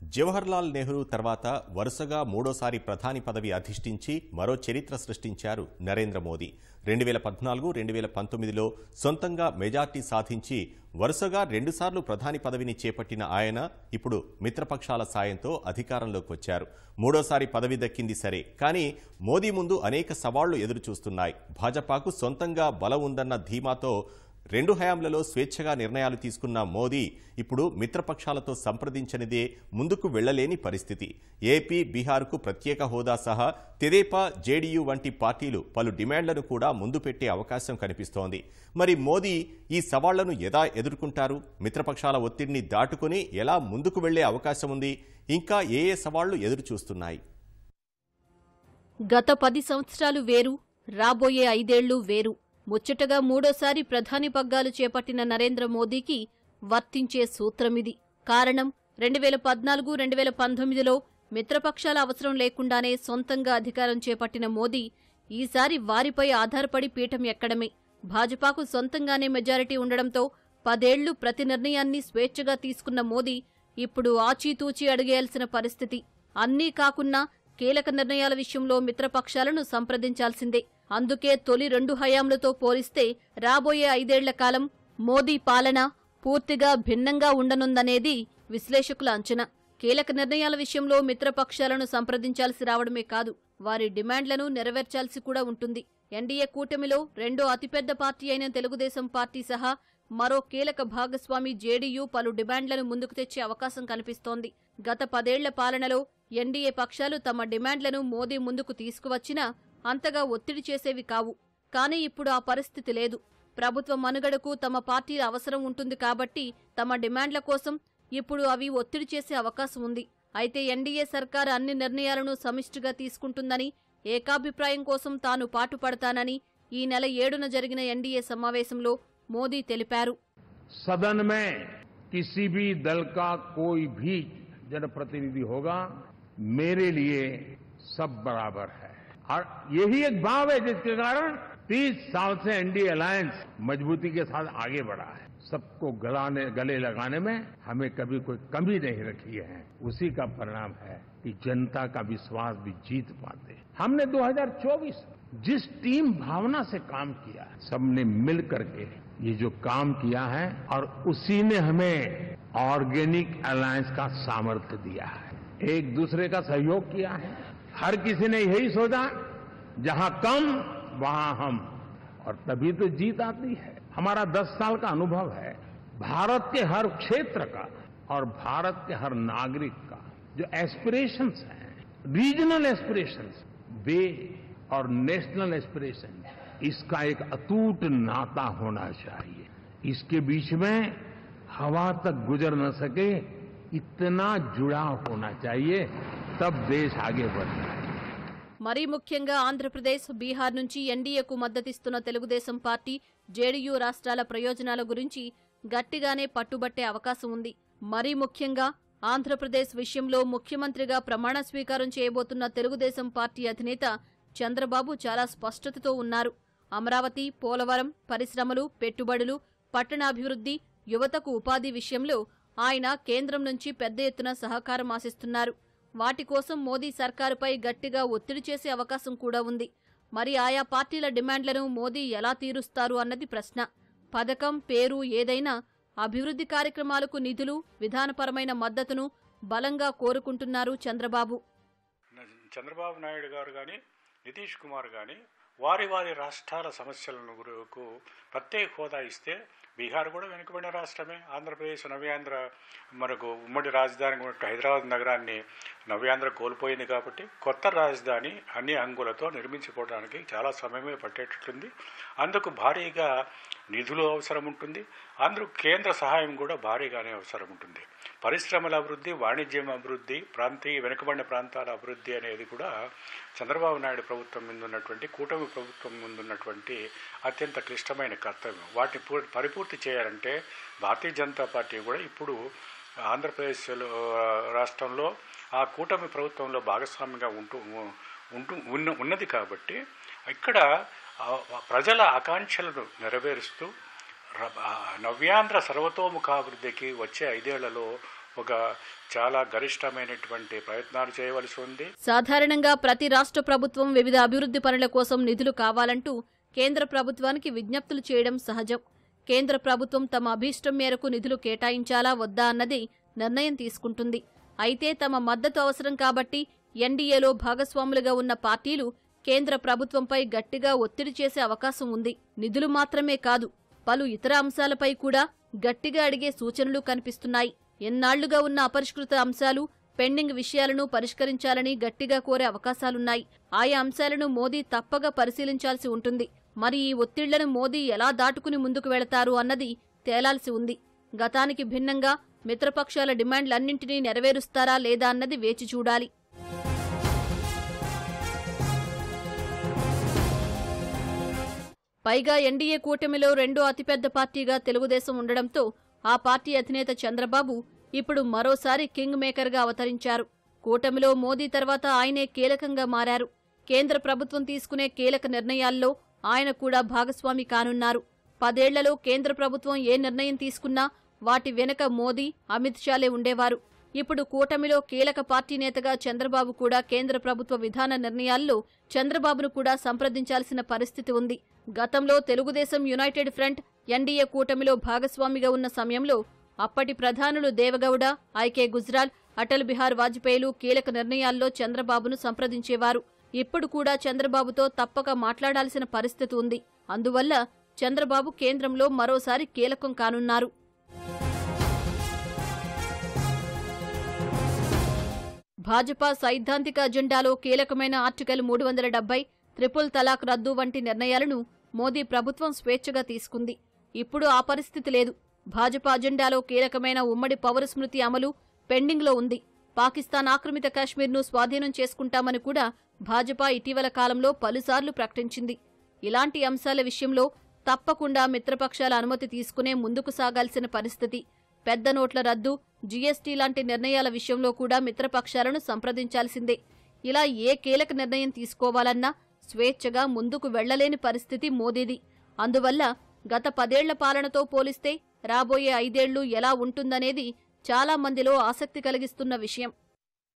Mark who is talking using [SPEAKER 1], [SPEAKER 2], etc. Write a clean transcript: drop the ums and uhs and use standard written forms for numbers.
[SPEAKER 1] జవహర్లాల్ నెహ్రూ తర్వాత వరుసగా మూడోసారి ప్రధాని పదవి అధిష్ఠించి మరో చరిత్ర సృష్టించారు నరేంద్ర మోదీ. 2014, 2019లో సొంతంగా మెజార్టీ సాధించి వరుసగా రెండుసార్లు ప్రధాని పదవిని చేపట్టిన ఆయన ఇప్పుడు మిత్రపక్షాల సాయంతో అధికారంలోకి వచ్చారు. మూడోసారి పదవి దక్కింది సరే, కానీ మోదీ ముందు అనేక సవాళ్లు ఎదురుచూస్తున్నాయి. భాజపాకు సొంతంగా బలం ఉందన్న ధీమాతో 2 హయాంలలో స్వేచ్ఛగా నిర్ణయాలు తీసుకున్న మోదీ ఇప్పుడు మిత్రపక్షాలతో సంప్రదించనిదే ముందుకు వెళ్లలేని పరిస్థితి. ఏపీ, బీహార్కు ప్రత్యేక హోదా సహా తెదేపా, జేడీయూ వంటి పార్టీలు పలు డిమాండ్లను కూడా ముందు పెట్టే అవకాశం కనిపిస్తోంది. మరి మోదీ ఈ సవాళ్లను ఎలా ఎదుర్కొంటారు? మిత్రపక్షాల ఒత్తిడిని దాటుకుని ఎలా ముందుకు వెళ్లే అవకాశం ఉంది? ఇంకా ఏ సవాళ్లు ఎదురుచూస్తున్నాయి?
[SPEAKER 2] గత 10 సంవత్సరాలు వేరు, రాబోయే 5 ఏళ్లు వేరు. ముచ్చటగా మూడోసారి ప్రధాని పగ్గాలు చేపట్టిన నరేంద్ర మోదీకి వర్తించే సూత్రమిది. కారణం 2014, 2019లో మిత్రపక్షాల అవసరం లేకుండానే సొంతంగా అధికారం చేపట్టిన మోదీ ఈసారి వారిపై ఆధారపడి పీఠం ఎక్కడమే. భాజపాకు సొంతంగానే మెజారిటీ ఉండడంతో 10 ఏళ్లు ప్రతి నిర్ణయాన్ని స్వేచ్ఛగా తీసుకున్న మోదీ ఇప్పుడు ఆచీతూచీ అడుగేయాల్సిన పరిస్థితి. అన్నీ కాకున్నా కీలక నిర్ణయాల విషయంలో మిత్రపక్షాలను సంప్రదించాల్సిందే. అందుకే తొలి 2 హయాంలతో పోలిస్తే రాబోయే 5 ఏళ్ల కాలం మోదీ పాలన పూర్తిగా భిన్నంగా ఉండనుందనేది విశ్లేషకుల అంచనా. కీలక నిర్ణయాల విషయంలో మిత్రపక్షాలను సంప్రదించాల్సి రావడమే కాదు, వారి డిమాండ్లను నెరవేర్చాల్సి కూడా ఉంటుంది. ఎన్డీఏ కూటమిలో రెండో అతిపెద్ద పార్టీ అయిన తెలుగుదేశం పార్టీ సహా మరో కీలక భాగస్వామి జేడీయూ పలు డిమాండ్లను ముందుకు తెచ్చే అవకాశం కనిపిస్తోంది. గత 10 ఏళ్ల పాలనలో ఎన్డీఏ పక్షాలు తమ డిమాండ్లను మోదీ ముందుకు తీసుకువచ్చినా అంతగా ఒత్తిడి చేసేవి కావు. కానీ ఇప్పుడు ఆ పరిస్థితి లేదు. ప్రభుత్వ మనుగడకు తమ పార్టీల అవసరం ఉంటుంది కాబట్టి తమ డిమాండ్ల కోసం ఇప్పుడు అవి ఒత్తిడి చేసే అవకాశం ఉంది. అయితే ఎన్డీఏ సర్కారు అన్ని నిర్ణయాలను సమిష్టిగా తీసుకుంటుందని, ఏకాభిప్రాయం కోసం తాను పాటుపడతానని ఈ నెల 7న జరిగిన ఎన్డీఏ సమావేశంలో మోదీ తెలిపారు.
[SPEAKER 3] सदन में किसी भी दल का कोई भी जनप्रतिनिधि होगा, मेरे लिए सब बराबर है। और यही एक भाव है जिसके कारण 30 साल से एनडीए अलायंस मजबूती के साथ आगे बढ़ा है। सबको गले लगाने में हमें कभी कोई कमी नहीं रखी है। उसी का परिणाम है कि जनता का विश्वास भी जीत पाते। हमने 2024 जिस टीम भावना से काम किया, सबने मिल करके ये जो काम किया है और उसी ने हमें ऑर्गेनिक अलायंस का सामर्थ्य दिया है। एक दूसरे का सहयोग किया है। हर किसी ने यही सोचा, जहां कम वहां हम, और तभी तो जीत आती है। हमारा 10 साल का अनुभव है भारत के हर क्षेत्र का और भारत के हर नागरिक का जो एस्पिरेशंस हैं, रीजनल एस्पिरेशंस वे और नेशनल एस्पिरेशन, इसका एक अटूट नाता होना चाहिए। इसके बीच में हवा तक गुजर न सके इतना जुड़ाव होना चाहिए, तब देश आगे बढ़ता है।
[SPEAKER 2] మరీ ముఖ్యంగా ఆంధ్రప్రదేశ్, బీహార్ నుంచి ఎన్డీఏకు మద్దతిస్తున్న తెలుగుదేశం పార్టీ, జేడీయూ రాష్ట్రాల ప్రయోజనాల గురించి గట్టిగానే పట్టుబట్టే అవకాశం ఉంది. మరీ ముఖ్యంగా ఆంధ్రప్రదేశ్ విషయంలో ముఖ్యమంత్రిగా ప్రమాణ స్వీకారం చేయబోతున్న తెలుగుదేశం పార్టీ అధినేత చంద్రబాబు చాలా స్పష్టతతో ఉన్నారు. అమరావతి, పోలవరం, పరిశ్రమలు, పెట్టుబడులు, పట్టణాభివృద్ధి, యువతకు ఉపాధి విషయంలో ఆయన కేంద్రం నుంచి పెద్ద ఎత్తున సహకారం ఆశిస్తున్నారు. వాటి కోసం మోదీ సర్కారుపై గట్టిగా ఒత్తిడి చేసే అవకాశం కూడా ఉంది. మరి ఆయా పార్టీల డిమాండ్లను మోదీ ఎలా తీరుస్తారు అన్నది ప్రశ్న. పథకం, పేరు ఏదైనా అభివృద్ధి కార్యక్రమాలకు నిధులు, విధానపరమైన మద్దతును బలంగా కోరుకుంటున్నారు చంద్రబాబు.
[SPEAKER 4] చంద్రబాబు నాయుడు గారు కానీ, నితీష్ కుమార్ కానీ వారి రాష్ట్రాల సమస్యలకు ప్రత్యేక హోదా ఇస్తే బీహార్ కూడా వెనుకబడిన రాష్ట్రమే. ఆంధ్రప్రదేశ్ నవ్యాంధ్ర మనకు ఉమ్మడి రాజధాని హైదరాబాద్ నగరాన్ని నవ్యాంధ్ర కోల్పోయింది కాబట్టి కొత్త రాజధాని అన్ని అంగులతో నిర్మించుకోవడానికి చాలా సమయమే పట్టేటట్టుంది. అందుకు భారీగా నిధులు అవసరం ఉంటుంది. అందుకు కేంద్ర సహాయం కూడా భారీగానే అవసరం ఉంటుంది. పరిశ్రమల అభివృద్ధి, వాణిజ్యం అభివృద్ధి, వెనుకబడిన ప్రాంతాల అభివృద్ధి అనేది కూడా చంద్రబాబు నాయుడు ప్రభుత్వం ముందున్నటువంటి, కూటమి ప్రభుత్వం ముందున్నటువంటి అత్యంత క్లిష్టమైన కర్తవ్యం. వాటిని పరిపూర్తి చేయాలంటే భారతీయ జనతా పార్టీ కూడా ఇప్పుడు ఆంధ్రప్రదేశ్ రాష్ట్రంలో ఆ కూటమి ప్రభుత్వంలో భాగస్వామిగా ఉన్నది కాబట్టి ఇక్కడ ప్రజల ఆకాంక్షలను నెరవేరుస్తూ నవ్యాంధ్ర సర్వతోముఖాభివృద్ధికి వచ్చే 5 ఏళ్లలో ఒక చాలా గరిష్టమైనటువంటి ప్రయత్నాలు చేయవలసి ఉంది.
[SPEAKER 2] సాధారణంగా ప్రతి రాష్ట్ర ప్రభుత్వం వివిధ అభివృద్ధి పనుల కోసం నిధులు కావాలంటూ కేంద్ర ప్రభుత్వానికి విజ్ఞప్తులు చేయడం సహజం. కేంద్ర ప్రభుత్వం తమ అభీష్టం మేరకు నిధులు కేటాయించాలా వద్దా అన్నది నిర్ణయం తీసుకుంటుంది. అయితే తమ మద్దతు అవసరం కాబట్టి ఎన్డీఏలో భాగస్వాములుగా ఉన్న పార్టీలు కేంద్ర ప్రభుత్వంపై గట్టిగా ఒత్తిడి చేసే అవకాశం ఉంది. నిధులు మాత్రమే కాదు, పలు ఇతర అంశాలపై కూడా గట్టిగా అడిగే సూచనలు కనిపిస్తున్నాయి. ఎన్నాళ్లుగా ఉన్న అపరిష్కృత అంశాలు, పెండింగ్ విషయాలను పరిష్కరించాలని గట్టిగా కోరే అవకాశాలున్నాయి. ఆయా అంశాలను మోదీ తప్పగా పరిశీలించాల్సి ఉంటుంది. మరి ఈ ఒత్తిళ్లను మోదీ ఎలా దాటుకుని ముందుకు వెళతారు అన్నది తేలాల్సి ఉంది. గతానికి భిన్నంగా మిత్రపక్షాల డిమాండ్లన్నింటినీ నెరవేరుస్తారా లేదా అన్నది వేచి చూడాలి. పైగా ఎన్డీఏ కూటమిలో రెండో అతిపెద్ద పార్టీగా తెలుగుదేశం ఉండడంతో ఆ పార్టీ అధినేత చంద్రబాబు ఇప్పుడు మరోసారి కింగ్ మేకర్గా అవతరించారు. కూటమిలో మోదీ తర్వాత ఆయనే కీలకంగా మారారు. కేంద్ర ప్రభుత్వం తీసుకునే కీలక నిర్ణయాల్లో ఆయన కూడా భాగస్వామి కానున్నారు. 10 ఏళ్లలో కేంద్ర ప్రభుత్వం ఏ నిర్ణయం తీసుకున్నా వాటి వెనుక మోదీ, అమిత్ షాలే ఉండేవారు. ఇప్పుడు కూటమిలో కీలక పార్టీ నేతగా చంద్రబాబు కూడా కేంద్ర ప్రభుత్వ విధాన నిర్ణయాల్లో చంద్రబాబును కూడా సంప్రదించాల్సిన పరిస్థితి ఉంది. గతంలో తెలుగుదేశం యునైటెడ్ ఫ్రంట్ ఎన్డీఏ కూటమిలో భాగస్వామిగా ఉన్న సమయంలో అప్పటి ప్రధానులు దేవగౌడ, ఐకే గుజ్రాల్, అటల్ బిహారీ వాజ్పేయిలు కీలక నిర్ణయాల్లో చంద్రబాబును సంప్రదించేవారు. ఇప్పుడు కూడా చంద్రబాబుతో తప్పక మాట్లాడాల్సిన పరిస్థితి ఉంది. అందువల్ల చంద్రబాబు కేంద్రంలో మరోసారి కీలకం కానున్నారు. భాజపా సైద్ధాంతిక అజెండాలో కీలకమైన ఆర్టికల్ 370, ట్రిపుల్ తలాక్ రద్దు వంటి నిర్ణయాలను మోదీ ప్రభుత్వం స్వేచ్ఛగా తీసుకుంది. ఇప్పుడు ఆ పరిస్థితి లేదు. భాజపా అజెండాలో కీలకమైన ఉమ్మడి పౌర స్మృతి అమలు పెండింగ్లో ఉంది. పాకిస్తాన్ ఆక్రమిత కాశ్మీర్ను స్వాధీనం చేసుకుంటామని కూడా భాజపా ఇటీవల కాలంలో పలుసార్లు ప్రకటించింది. ఇలాంటి అంశాల విషయంలో తప్పకుండా మిత్రపక్షాల అనుమతి తీసుకునే ముందుకు సాగాల్సిన పరిస్థితి. పెద్ద నోట్ల రద్దు, జీఎస్టీ లాంటి నిర్ణయాల విషయంలో కూడా మిత్రపక్షాలను సంప్రదించాల్సిందే. ఇలా ఏ కీలక నిర్ణయం తీసుకోవాలన్నా స్వేచ్ఛగా ముందుకు వెళ్లలేని పరిస్థితి మోదీది. అందువల్ల గత 10 ఏళ్ల పాలనతో పోలిస్తే రాబోయే 5 ఏళ్లు ఎలా ఉంటుందనేది చాలా మందిలో ఆసక్తి కలిగిస్తున్న విషయం.